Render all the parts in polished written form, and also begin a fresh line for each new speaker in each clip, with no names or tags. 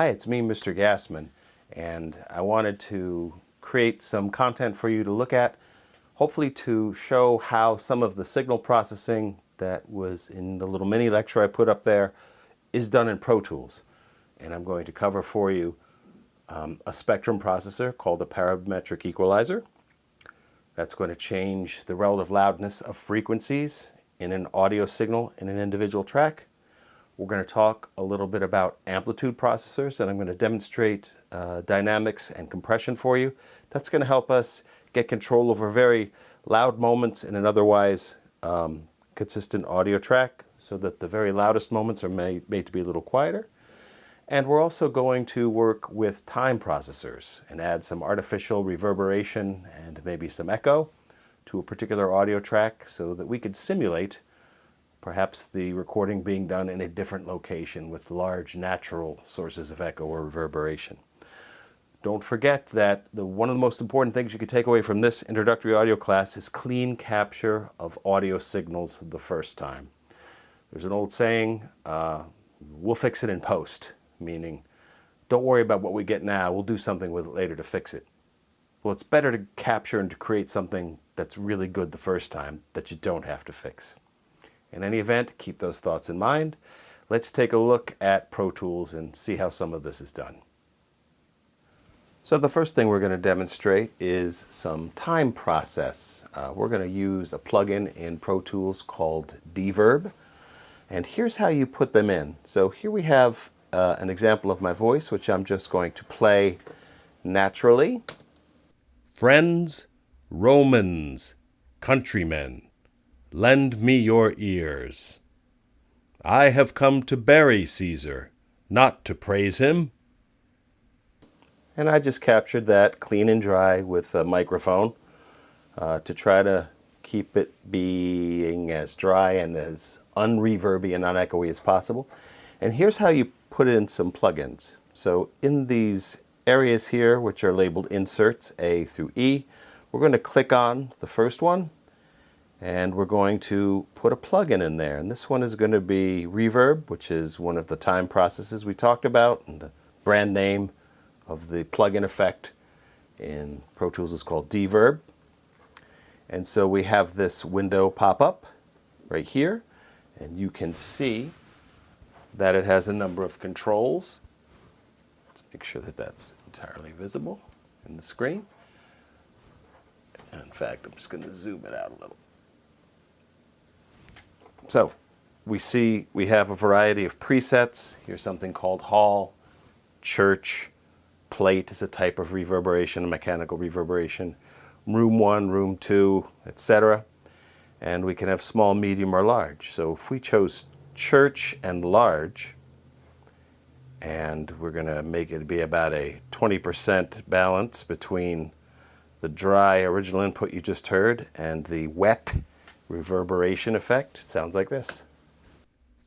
Hi, it's me, Mr. Gassman, and I wanted to create some content for you to look at, hopefully to show how some of the signal processing that was in the little mini lecture I put up there is done in ProTools. And I'm going to cover for you a spectrum processor called a parametric equalizer. That's going to change the relative loudness of frequencies in an audio signal in an individual track. We're going to talk a little bit about amplitude processors, and I'm going to demonstrate dynamics and compression for you. That's going to help us get control over very loud moments in an otherwise consistent audio track, so that the very loudest moments are made to be a little quieter. And we're also going to work with time processors and add some artificial reverberation and maybe some echo to a particular audio track so that we could simulate perhaps the recording being done in a different location with large natural sources of echo or reverberation. Don't forget that one of the most important things you can take away from this introductory audio class is clean capture of audio signals the first time. There's an old saying, we'll fix it in post, meaning don't worry about what we get now, we'll do something with it later to fix it. Well, it's better to capture and to create something that's really good the first time that you don't have to fix. In any event, keep those thoughts in mind. Let's take a look at ProTools and see how some of this is done. So the first thing we're going to demonstrate is some time process. We're going to use a plugin in ProTools called Deverb. And here's how you put them in. So here we have an example of my voice, which I'm just going to play naturally.
Friends, Romans, countrymen, lend me your ears. I have come to bury Caesar, not to praise him.
And I just captured that clean and dry with a microphone to try to keep it being as dry and as unreverby and unechoey as possible. And here's how you put in some plugins. So in these areas here, which are labeled inserts A through E, we're going to click on the first one, and we're going to put a plugin in there. And this one is going to be Reverb, which is one of the time processes we talked about, and the brand name of the plugin effect in ProTools is called Deverb. And so we have this window pop up right here, and you can see that it has a number of controls. Let's make sure that that's entirely visible in the screen. In fact, I'm just going to zoom it out a little. So we see we have a variety of presets. Here's something called hall, church, plate is a type of reverberation, a mechanical reverberation, room 1, room 2, etc. And we can have small, medium, or large. So if we chose church and large, and we're going to make it be about a 20% balance between the dry original input you just heard and the wet reverberation effect. It sounds like this.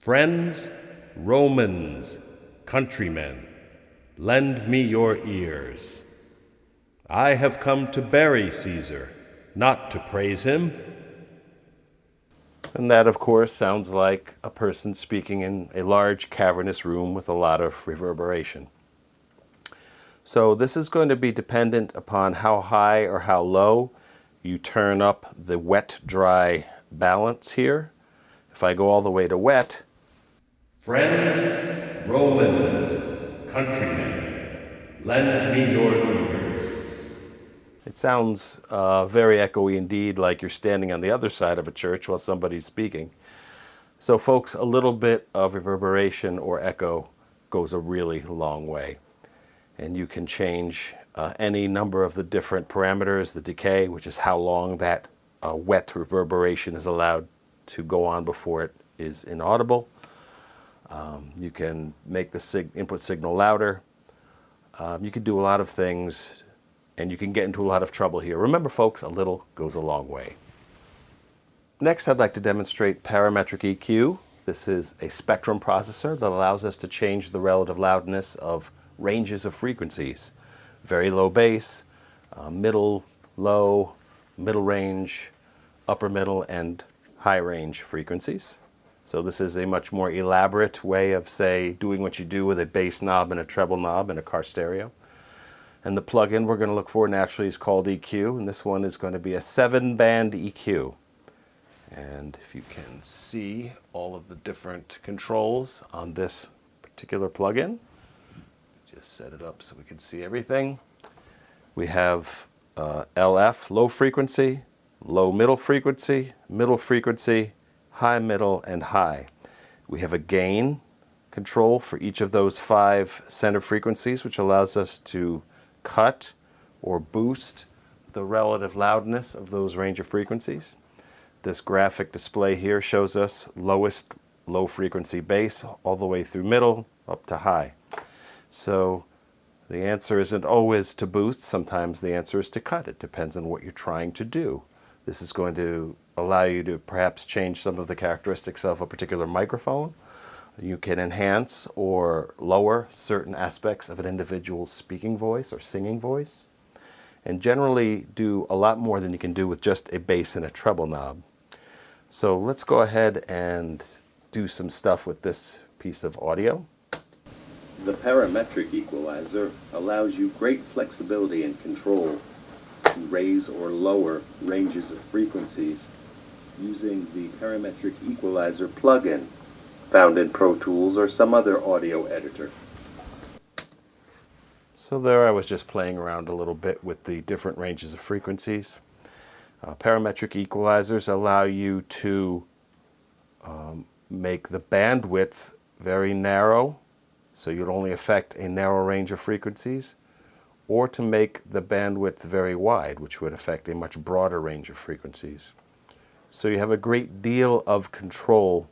Friends, Romans, countrymen, lend me your ears. I have come to bury Caesar, not to praise him.
And that, of course, sounds like a person speaking in a large cavernous room with a lot of reverberation. So this is going to be dependent upon how high or how low you turn up the wet-dry balance here. If I go all the way to wet,
Friends, Romans, countrymen, lend me your ears.
it sounds very echoey indeed, like you're standing on the other side of a church while somebody's speaking. So folks, a little bit of reverberation or echo goes a really long way. And you can change any number of the different parameters, the decay, which is how long that wet reverberation is allowed to go on before it is inaudible. You can make the input signal louder. You can do a lot of things, and you can get into a lot of trouble here. Remember, folks, a little goes a long way. Next, I'd like to demonstrate parametric EQ. This is a spectrum processor that allows us to change the relative loudness of ranges of frequencies. Very low bass, middle, low, middle range, upper middle, and high range frequencies. So this is a much more elaborate way of, say, doing what you do with a bass knob and a treble knob in a car stereo. And the plugin we're going to look for naturally is called EQ, and this one is going to be a 7-band EQ. And if you can see all of the different controls on this particular plugin, just set it up so we can see everything. We have LF, low frequency, low middle frequency, high middle, and high. We have a gain control for each of those 5 center frequencies, which allows us to cut or boost the relative loudness of those range of frequencies. This graphic display here shows us lowest low frequency bass all the way through middle up to high. So the answer isn't always to boost. Sometimes the answer is to cut. It depends on what you're trying to do. This is going to allow you to perhaps change some of the characteristics of a particular microphone. You can enhance or lower certain aspects of an individual's speaking voice or singing voice, and generally do a lot more than you can do with just a bass and a treble knob. So let's go ahead and do some stuff with this piece of audio.
The parametric equalizer allows you great flexibility and control to raise or lower ranges of frequencies using the parametric equalizer plugin found in ProTools or some other audio editor.
So there I was just playing around a little bit with the different ranges of frequencies. Parametric equalizers allow you to make the bandwidth very narrow, so you'd only affect a narrow range of frequencies, or to make the bandwidth very wide, which would affect a much broader range of frequencies. So you have a great deal of control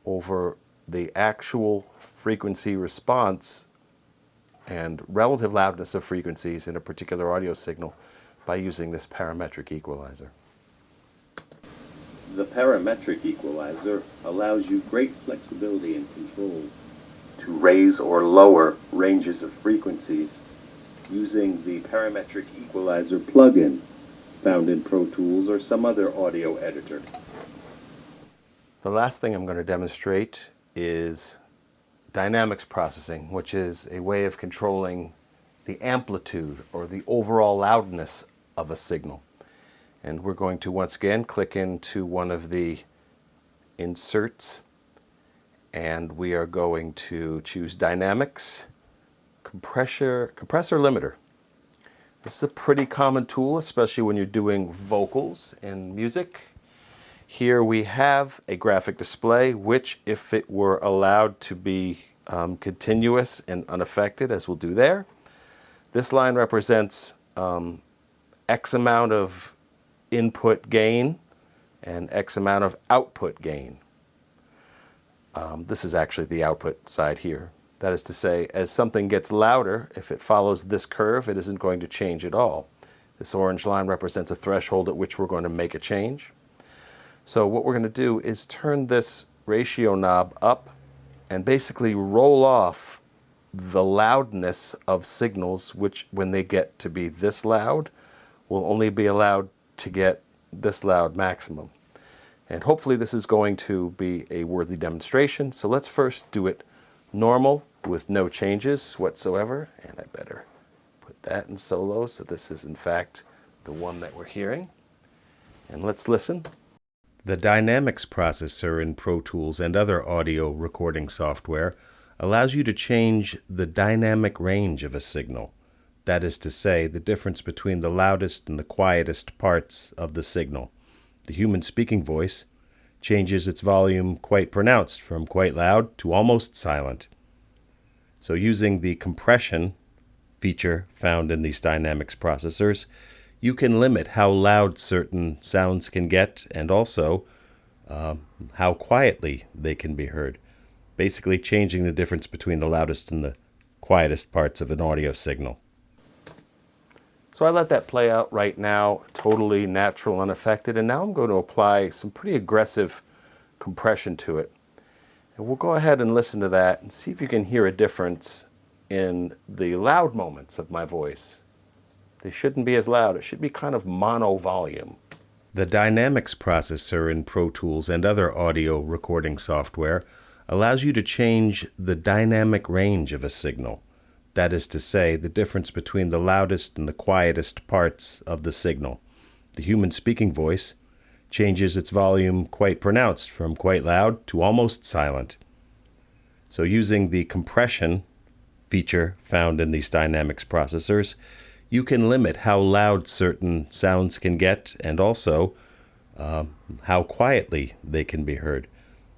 over the actual frequency response and relative loudness of frequencies in a particular audio signal by using this parametric equalizer.
The parametric equalizer allows you great flexibility and control to raise or lower ranges of frequencies using the parametric equalizer plugin found in ProTools or some other audio editor.
The last thing I'm going to demonstrate is dynamics processing, which is a way of controlling the amplitude or the overall loudness of a signal. And we're going to once again click into one of the inserts, and we are going to choose Dynamics, Compressor Limiter. This is a pretty common tool, especially when you're doing vocals in music. Here we have a graphic display, which if it were allowed to be continuous and unaffected, as we'll do there, this line represents X amount of input gain and X amount of output gain. This is actually the output side here. That is to say, as something gets louder, if it follows this curve, it isn't going to change at all. This orange line represents a threshold at which we're going to make a change. So what we're going to do is turn this ratio knob up and basically roll off the loudness of signals, which when they get to be this loud, will only be allowed to get this loud maximum. And hopefully this is going to be a worthy demonstration. So let's first do it normal with no changes whatsoever. And I better put that in solo, so this is in fact the one that we're hearing. And let's listen.
The dynamics processor in ProTools and other audio recording software allows you to change the dynamic range of a signal. That is to say, the difference between the loudest and the quietest parts of the signal. The human speaking voice changes its volume quite pronounced, from quite loud to almost silent. So using the compression feature found in these dynamics processors, you can limit how loud certain sounds can get and also how quietly they can be heard, basically changing the difference between the loudest and the quietest parts of an audio signal.
So I let that play out right now, totally natural, unaffected, and now I'm going to apply some pretty aggressive compression to it. And we'll go ahead and listen to that and see if you can hear a difference in the loud moments of my voice. They shouldn't be as loud. It should be kind of mono volume.
The dynamics processor in ProTools and other audio recording software allows you to change the dynamic range of a signal. That is to say, the difference between the loudest and the quietest parts of the signal. The human speaking voice changes its volume quite pronounced, from quite loud to almost silent. So using the compression feature found in these dynamics processors, you can limit how loud certain sounds can get and also how quietly they can be heard.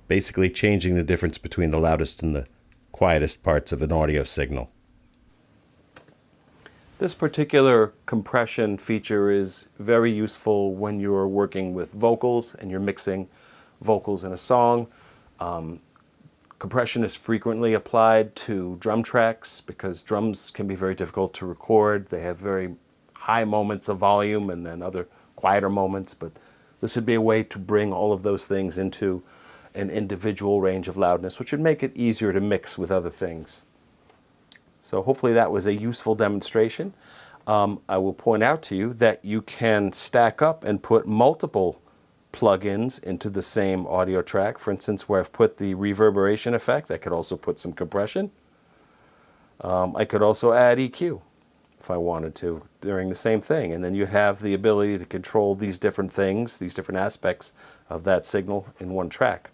Basically changing the difference between the loudest and the quietest parts of an audio signal.
This particular compression feature is very useful when you're working with vocals and you're mixing vocals in a song. Compression is frequently applied to drum tracks because drums can be very difficult to record. They have very high moments of volume and then other quieter moments, but this would be a way to bring all of those things into an individual range of loudness, which would make it easier to mix with other things. So hopefully that was a useful demonstration. I will point out to you that you can stack up and put multiple plugins into the same audio track. For instance, where I've put the reverberation effect, I could also put some compression. I could also add EQ if I wanted to during the same thing. And then you have the ability to control these different things, these different aspects of that signal in one track.